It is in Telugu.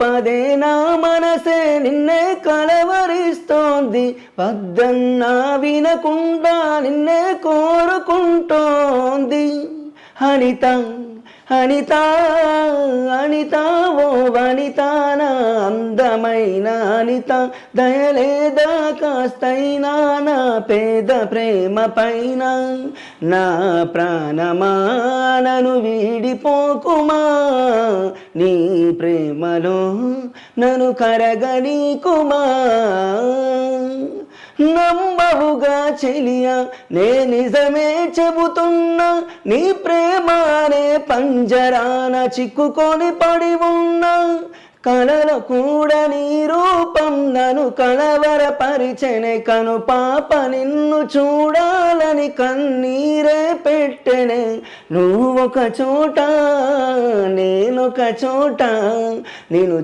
పదే నా మనసే నిన్నే కలవరిస్తోంది, వద్దన్నా వినకుండా నిన్నే కోరుకుంటోంది. అనిత అనిత అనిత ఓ వనిత, నా అందమైన అనిత, దయలేదా కాస్తైనా నా పేద ప్రేమ పైన. నా ప్రాణమా నన్ను వీడిపోకుమా, నీ ప్రేమలో నన్ను కరగనీకుమా. నమ్మవుగా చెలియా, నే నిజమే చెబుతున్నా, నీ ప్రేమానే పంజరాన చిక్కుకొని పడి ఉన్నా. కలలో కూడా నీ రూపం నన్ను కలవరపరిచెనే, కను పాప నిన్ను చూడాలని కన్నీరే పెట్టెనే. నువ్వొక చోట నేనొక చోట, నేను